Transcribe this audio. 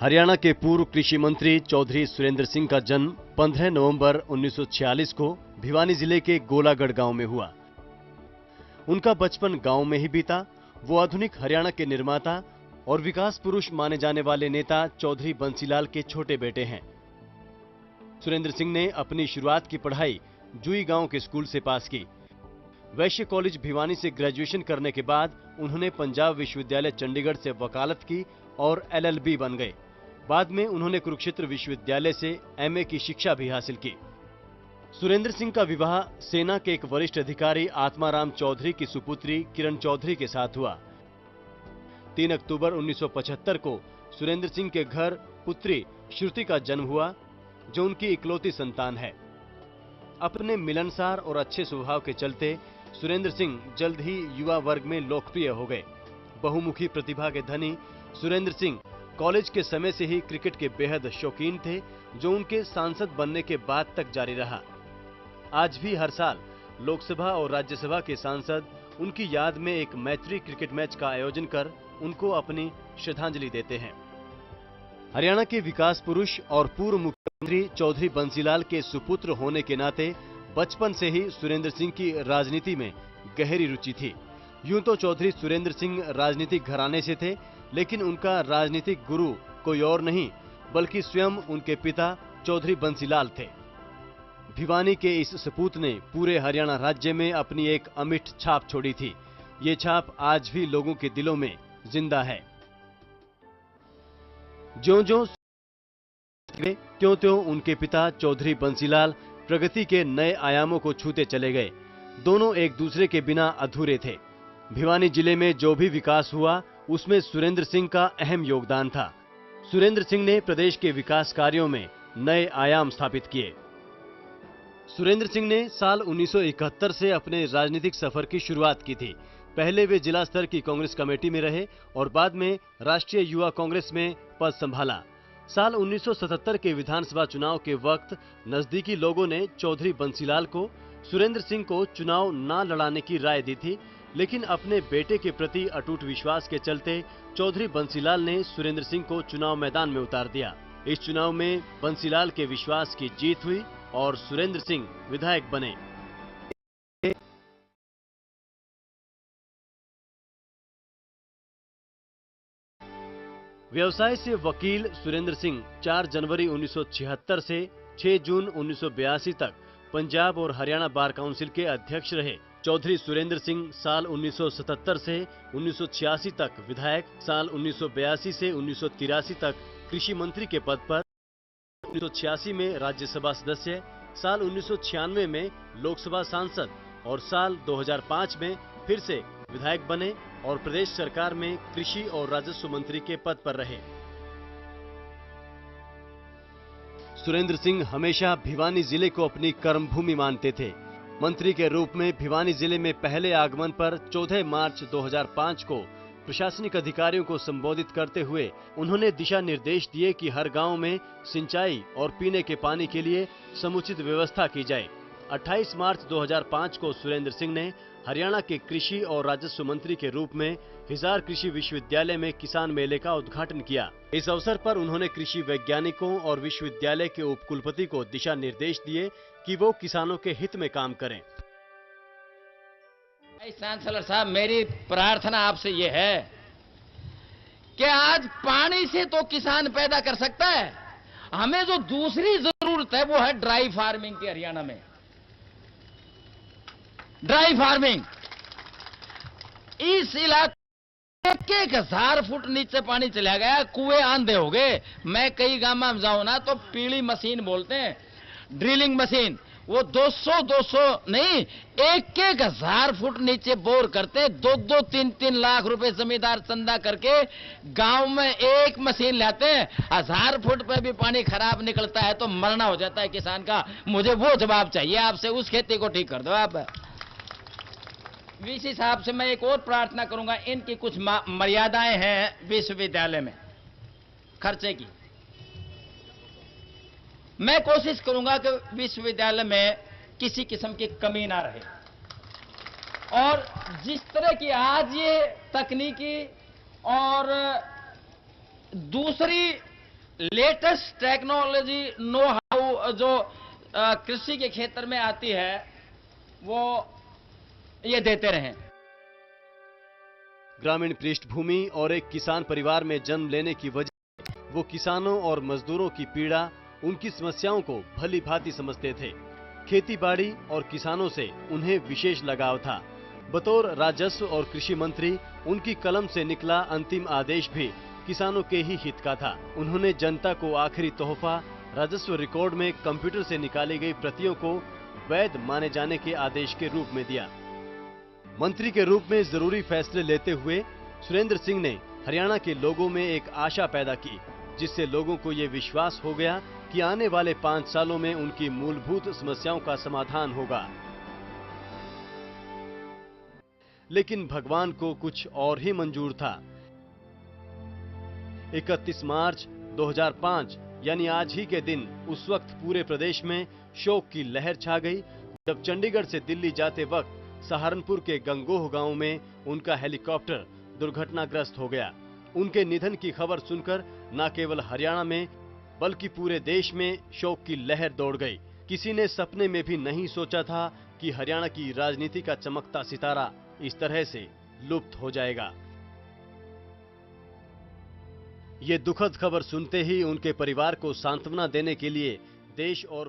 हरियाणा के पूर्व कृषि मंत्री चौधरी सुरेंद्र सिंह का जन्म 15 नवंबर 1946 को भिवानी जिले के गोलागढ़ गांव में हुआ। उनका बचपन गांव में ही बीता। वो आधुनिक हरियाणा के निर्माता और विकास पुरुष माने जाने वाले नेता चौधरी बंसीलाल के छोटे बेटे हैं। सुरेंद्र सिंह ने अपनी शुरुआत की पढ़ाई जुई गांव के स्कूल से पास की। वैश्य कॉलेज भिवानी से ग्रेजुएशन करने के बाद उन्होंने पंजाब विश्वविद्यालय चंडीगढ़ से वकालत की और LLB बन गए। बाद में उन्होंने कुरुक्षेत्र विश्वविद्यालय से MA की शिक्षा भी हासिल की। सुरेंद्र सिंह का विवाह सेना के एक वरिष्ठ अधिकारी आत्माराम चौधरी की सुपुत्री किरण चौधरी के साथ हुआ। 3 अक्टूबर 1975 को सुरेंद्र सिंह के घर पुत्री श्रुति का जन्म हुआ, जो उनकी इकलौती संतान है। अपने मिलनसार और अच्छे स्वभाव के चलते सुरेंद्र सिंह जल्द ही युवा वर्ग में लोकप्रिय हो गए। बहुमुखी प्रतिभा के धनी सुरेंद्र सिंह कॉलेज के समय से ही क्रिकेट के बेहद शौकीन थे, जो उनके सांसद बनने के बाद तक जारी रहा। आज भी हर साल लोकसभा और राज्यसभा के सांसद उनकी याद में एक मैत्री क्रिकेट मैच का आयोजन कर उनको अपनी श्रद्धांजलि देते हैं। हरियाणा के विकास पुरुष और पूर्व मुख्यमंत्री चौधरी बंसीलाल के सुपुत्र होने के नाते बचपन से ही सुरेंद्र सिंह की राजनीति में गहरी रुचि थी। यूं तो चौधरी सुरेंद्र सिंह राजनीतिक घराने से थे, लेकिन उनका राजनीतिक गुरु कोई और नहीं बल्कि स्वयं उनके पिता चौधरी बंसीलाल थे। भिवानी के इस सपूत ने पूरे हरियाणा राज्य में अपनी एक अमिट छाप छोड़ी थी। ये छाप आज भी लोगों के दिलों में जिंदा है। ज्यों-ज्यों त्यों-त्यों उनके पिता चौधरी बंसीलाल प्रगति के नए आयामों को छूते चले गए। दोनों एक दूसरे के बिना अधूरे थे। भिवानी जिले में जो भी विकास हुआ उसमें सुरेंद्र सिंह का अहम योगदान था। सुरेंद्र सिंह ने प्रदेश के विकास कार्यों में नए आयाम स्थापित किए। सुरेंद्र सिंह ने साल 1971 से अपने राजनीतिक सफर की शुरुआत की थी। पहले वे जिला स्तर की कांग्रेस कमेटी में रहे और बाद में राष्ट्रीय युवा कांग्रेस में पद संभाला। साल 1977 के विधानसभा चुनाव के वक्त नजदीकी लोगों ने चौधरी बंसीलाल को सुरेंद्र सिंह को चुनाव न लड़ाने की राय दी थी, लेकिन अपने बेटे के प्रति अटूट विश्वास के चलते चौधरी बंसीलाल ने सुरेंद्र सिंह को चुनाव मैदान में उतार दिया। इस चुनाव में बंसीलाल के विश्वास की जीत हुई और सुरेंद्र सिंह विधायक बने। व्यवसाय से वकील सुरेंद्र सिंह 4 जनवरी 1976 से 6 जून 1982 तक पंजाब और हरियाणा बार काउंसिल के अध्यक्ष रहे। चौधरी सुरेंद्र सिंह साल 1977 से 1986 तक विधायक, साल 1982 से 1983 तक कृषि मंत्री के पद पर, 1986 में राज्यसभा सदस्य, साल 1996 में लोकसभा सांसद और साल 2005 में फिर से विधायक बने और प्रदेश सरकार में कृषि और राजस्व मंत्री के पद पर रहे। सुरेंद्र सिंह हमेशा भिवानी जिले को अपनी कर्मभूमि मानते थे। मंत्री के रूप में भिवानी जिले में पहले आगमन पर 14 मार्च 2005 को प्रशासनिक अधिकारियों को संबोधित करते हुए उन्होंने दिशा निर्देश दिए कि हर गांव में सिंचाई और पीने के पानी के लिए समुचित व्यवस्था की जाए। 28 मार्च 2005 को सुरेंद्र सिंह ने हरियाणा के कृषि और राजस्व मंत्री के रूप में हिसार कृषि विश्वविद्यालय में किसान मेले का उद्घाटन किया। इस अवसर पर उन्होंने कृषि वैज्ञानिकों और विश्वविद्यालय के उपकुलपति को दिशा निर्देश दिए कि वो किसानों के हित में काम करें। चांसलर साहब, मेरी प्रार्थना आपसे ये है कि आज पानी से तो किसान पैदा कर सकता है, हमें जो दूसरी जरूरत है वो है ड्राई फार्मिंग की। हरियाणा में ड्राई फार्मिंग, इस इलाके 1000 फुट नीचे पानी चला गया, कुएं आंधे हो गए। मैं कई गांव में जाऊं ना तो पीली मशीन बोलते हैं, ड्रिलिंग मशीन, वो 200 नहीं 1000 फुट नीचे बोर करते, 2-2, 3-3 लाख रुपए जमींदार चंदा करके गांव में एक मशीन लाते हैं। 1000 फुट पे भी पानी खराब निकलता है तो मरना हो जाता है किसान का। मुझे वो जवाब चाहिए आपसे, उस खेती को ठीक कर दो आप। वीसी साहब से मैं एक और प्रार्थना करूंगा, इनकी कुछ मर्यादाएं हैं विश्वविद्यालय में खर्चे की। मैं कोशिश करूंगा कि विश्वविद्यालय में किसी किस्म की कमी ना रहे और जिस तरह की आज ये तकनीकी और दूसरी लेटेस्ट टेक्नोलॉजी नो हाउ जो कृषि के क्षेत्र में आती है वो ये देते रहें। ग्रामीण पृष्ठभूमि और एक किसान परिवार में जन्म लेने की वजह वो किसानों और मजदूरों की पीड़ा, उनकी समस्याओं को भली भांति समझते थे। खेती बाड़ी और किसानों से उन्हें विशेष लगाव था। बतौर राजस्व और कृषि मंत्री उनकी कलम से निकला अंतिम आदेश भी किसानों के ही हित का था। उन्होंने जनता को आखिरी तोहफा राजस्व रिकॉर्ड में कंप्यूटर से निकाली गई प्रतियों को वैध माने जाने के आदेश के रूप में दिया। मंत्री के रूप में जरूरी फैसले लेते हुए सुरेंद्र सिंह ने हरियाणा के लोगों में एक आशा पैदा की, जिससे लोगों को ये विश्वास हो गया कि आने वाले 5 सालों में उनकी मूलभूत समस्याओं का समाधान होगा। लेकिन भगवान को कुछ और ही मंजूर था। 31 मार्च 2005 यानी आज ही के दिन उस वक्त पूरे प्रदेश में शोक की लहर छा गई, जब चंडीगढ़ से दिल्ली जाते वक्त सहारनपुर के गंगोह गांव में उनका हेलीकॉप्टर दुर्घटनाग्रस्त हो गया। उनके निधन की खबर सुनकर न केवल हरियाणा में बल्कि पूरे देश में शोक की लहर दौड़ गई। किसी ने सपने में भी नहीं सोचा था कि हरियाणा की राजनीति का चमकता सितारा इस तरह से लुप्त हो जाएगा। ये दुखद खबर सुनते ही उनके परिवार को सांत्वना देने के लिए देश और